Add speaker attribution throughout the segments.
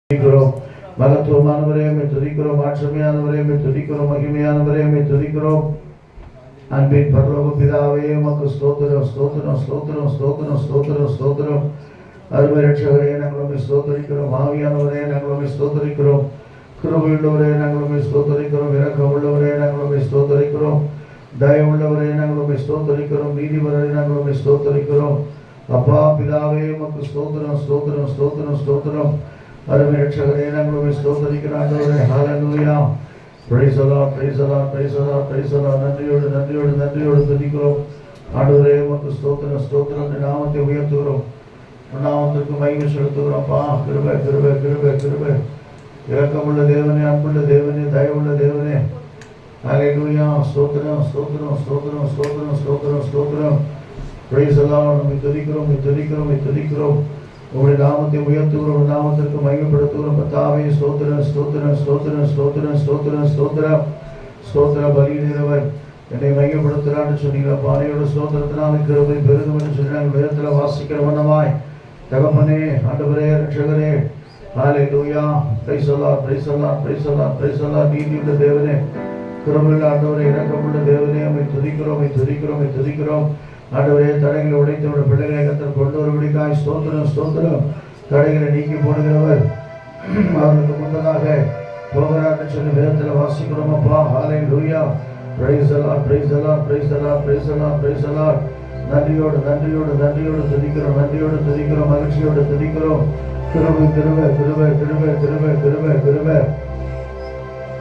Speaker 1: துதிக்கிறோம். மகத்துவமானவரே உம்மை துதிக்கிறோம். ஆட்சிமையானவரே உம்மை துதிக்கிறோம். மகிமையானவரே உம்மை துதிக்கிறோம். அன்பின் பரலோக பிதாவே உமக்கு ஸ்தோத்திரம் ஸ்தோத்திரம் ஸ்தோத்திரம் ஸ்தோத்திரம் ஸ்தோத்திரம் ஸ்தோத்திரம். அருமை ரட்சகரே நாங்கள் உம்மை ஸ்தோத்திரிக்கிறோம். ஆவியானவரே நாங்கள் உம்மை ஸ்தோத்திரிக்கிறோம். கிருபையுள்ளவரே நாங்கள் உம்மை ஸ்தோத்திரிக்கிறோம். இரக்கம் உள்ளவரே நாங்கள் உம்மை ஸ்தோத்திரிக்கிறோம். தயவுள்ளவரே நாங்கள் உம்மை ஸ்தோத்திரிக்கிறோம். நீதிபரரே நாங்கள் உம்மை ஸ்தோத்திரிக்கிறோம். அப்பா பிதாவே உமக்கு ஸ்தோத்திரம் ஸ்தோத்திரம் ஸ்தோத்திரம் ஸ்தோத்திரம். அருமை ரட்சகரே நாங்கள் உம்மை ஸ்தோத்திரிக்கிறோம். ஆண்டவரே hallelujah. Praise the Lord praise the Lord praise the Lord praise the Lord. நன்றியோடு நன்றியோடு நன்றியோடு துதிக்கிறோம். ஆண்டவரே உமக்கு ஸ்தோத்திரம் ஸ்தோத்திரம். உம்முடைய நாமத்தை உயர்த்துகிறோம். உம்முடைய நாமத்திற்கு மகிமை செலுத்துகிறோம். அப்பா கிருபை கிருபை கிருபை கிருபை. இரக்கமுள்ள தேவனே, அன்புள்ள தேவனே, தயவுள்ள தேவனே. ஹல்லேலூயா. ஸ்தோத்திரம் ஸ்தோத்திரம் ஸ்தோத்திரம் ஸ்தோத்திரம் ஸ்தோத்திரம் ஸ்தோத்திரம். Price the Lord. உம்மை துதிக்கிறோம் உம்மை துதிக்கிறோம் உம்மை துதிக்கிறோம். உம்முடைய நாமத்தை உயர்த்துகிறோம். நாமத்திற்கு மகிமைப்படுத்துகிறோம். கர்த்தாவே ஸ்தோத்திரம் ஸ்தோத்திரம் ஸ்தோத்திரம் ஸ்தோத்திரம் ஸ்தோத்திரம் ஸ்தோத்திரம் ஸ்தோத்திரம். பலியிடுகிறவர் என்னை மகிமைப்படுத்துகிறான்னு சொன்னீங்க. பானையோட ஸ்தோத்திரத்தினால கிருபை பெருகும் என்று சொல்லி நாங்கள் வேதத்தில் வாசிக்கிற வண்ணமாய் தகப்பனே, ஆண்டவரே, ரட்சகரே, hallelujah. Praise the Lord praise the Lord praise the Lord praise the Lord. நீதியுள்ள தேவனே, கிருபையுள்ள ஆண்டவரே, இரக்கமுள்ள தேவனே, உம்மை துதிக்கிறோம் உம்மை துதிக்கிறோம் உம்மை துதிக்கிறோம். ஆண்டவரே, தடைகளை உடைத்தோட பிள்ளைகளை கர்த்தர் கொண்டு வரும்படிக்காய் ஸ்தோத்திரம் ஸ்தோத்திரம். தடைகளை நீக்கி போடுகிறவர் அவர்களுக்கு முன்னதாக போகிறார்னு சொல்லி வேதத்தில் வாசிக்கிறோம். அப்பா hallelujah. Praise the Lord praise the Lord praise the Lord praise the Lord praise the Lord. நன்றியோடு நன்றியோடு நன்றியோடு துதிக்கிறோம். நன்றியோடு துதிக்கிறோம். மகிழ்ச்சியோடு துதிக்கிறோம். கிருபை கிருபை கிருபை கிருபை கிருபை கிருபை கிருபை.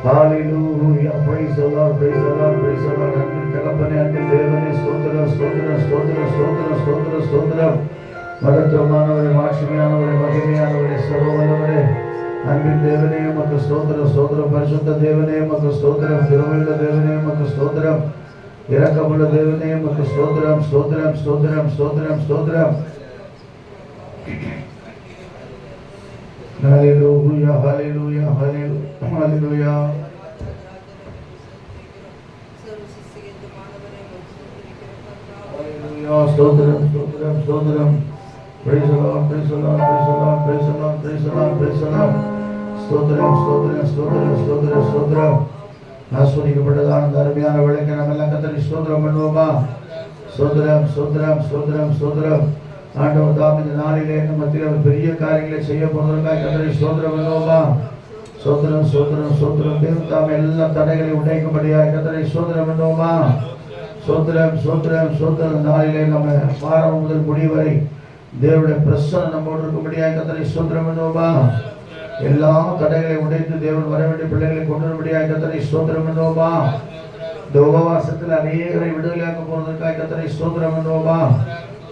Speaker 1: Hallelujah. Praise the Lord praise the Lord praise the Lord. அன்பின் தகப்பனே, அன்பின் தேவனே, ஸ்தோத்திரம் ஸ்தோத்திரம் ஸ்தோத்திரம் ஸ்தோத்திரம் ஸ்தோத்திரம் ஸ்தோத்திரம். மகத்துவமானவரே, மாட்சிமையானவரே, மகிமையானவரே, சர்வவல்லவரே, அன்பின் தேவனே உமக்கு ஸ்தோத்திரம் ஸ்தோத்திரம். பரிசுத்த தேவனே உமக்கு ஸ்தோத்திரம். கிருபையுள்ள தேவனே உமக்கு ஸ்தோத்திரம். இரக்கமுள்ள தேவனே உமக்கு ஸ்தோத்திரம் ஸ்தோத்திரம் ஸ்தோத்திரம் ஸ்தோத்திரம் ஸ்தோத்திரம். ஹல்லேலூயா ஹல்லேலூயா ஹல்லேலூயா ஹல்லேலூயா. ஸ்தோத்திரம் ஸ்தோத்திரம் ஸ்தோத்திரம். Price the Lord praise the Lord praise the Lord praise the Lord praise the Lord praise the Lord. ஸ்தோத்திரம் ஸ்தோத்திரம் ஸ்தோத்திரம் ஸ்தோத்திரம் ஸ்தோத்திரம். ஆசீர்வதிக்கப்பட்டதான இந்த அருமையான வேளைக்கு நம்ம எல்லாம் கர்த்தருக்கு ஸ்தோத்திரம் பண்ணுவோமா? ஸ்தோத்திரம் ஸ்தோத்திரம் ஸ்தோத்திரம் ஸ்தோத்திரம். ஆண்டவர் தாம் இந்த நாளிலே நம்ம மத்தியில் பெரிய காரியங்களை செய்ய போவதற்காக கர்த்தருக்கு ஸ்தோத்திரம் பண்ணுவோமா? ஸ்தோத்திரம் ஸ்தோத்திரம் ஸ்தோத்திரம். தேவன் தாம் எல்லா தடைகளையும் உடைக்கும்படியாக கர்த்தருக்கு ஸ்தோத்திரம் பண்ணுவோமா? ஸ்தோத்திரம் ஸ்தோத்திரம் ஸ்தோத்திரம். நாளிலே நம்ம ஆரம்பம் முதல் முடிவு வரை தேவனுடைய பிரசன்னம் நம்மோடு இருக்கும்படியாக கர்த்தருக்கு ஸ்தோத்திரம் பண்ணுவோமா? எல்லா தடைகளை உடைத்து தேவன் வர வேண்டிய பிள்ளைகளை கொண்டு வரும்படியாக கர்த்தருக்கு ஸ்தோத்திரம் பண்ணுவோமா? இந்த உபவாசத்தில் அநேகரை விடுதலையாக்க போவதற்காக கர்த்தருக்கு ஸ்தோத்திரம் பண்ணுவோமா?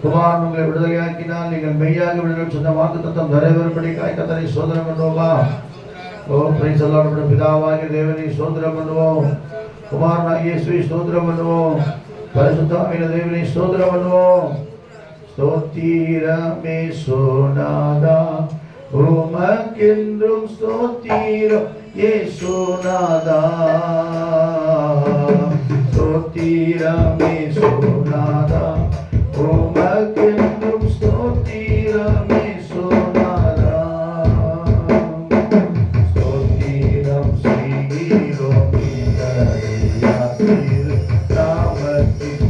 Speaker 1: குமாரன் உங்களை விடுதலையாக்கினால் நீங்கள் மெய்யாக விடுதலை சொன்ன வாக்குத்தத்தம் நிறைவேறும்படிக்காக கர்த்தருக்கு ஸ்தோத்திரம் பண்ணுவோமா? ஓ பிரைஸ் தி லார்ட். பிதாவாகிய தேவனை ஸ்தோத்திரம் பண்ணுவோம். குமாரனாகிய இயேசுவை ஸ்தோத்திரம் பண்ணுவோம். பரிசுத்த ஆவியான தேவனை ஸ்தோத்திரம் பண்ணுவோம். ஸ்தோத்திரமே சோனாதா உமக்கென்றும் ஸ்தோத்திரம் இயேசுநாதா. ஸ்தோத்திரமே சோனாதா உமக்கென்றும் ஸ்தோத்திரம் இயேசுநாதா. ஸ்தோத்திரம் செய்கிறோம் திரு நாமத்தின்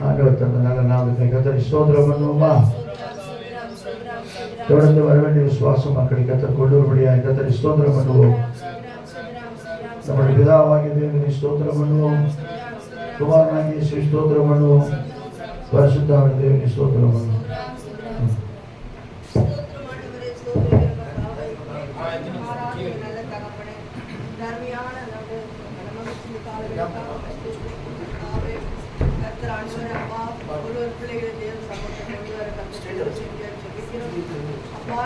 Speaker 1: ஆண்டவர் தந்த நல்ல நாமத்தை கர்த்தரை ஸ்தோத்திரம் பண்ணுவோமா? தொடர்ந்து வர வேண்டிய விசுவாச மக்களை கர்த்தர் கொண்டு வரும்படியாக கர்த்தரை ஸ்தோத்திரம் பண்ணுவோம். நம்முடைய பிதாவாகிய தேவனை ஸ்தோத்திரம் பண்ணுவோம். குமாரனாகிய இயேசுவை ஸ்தோத்திரம் பண்ணுவோம். பரிசுத்தாவின் தேவனை ஸ்தோத்திரம் பண்ணுவோம்.
Speaker 2: பிள்ளைகளை தேவ சமூகத்தை கொண்டு வர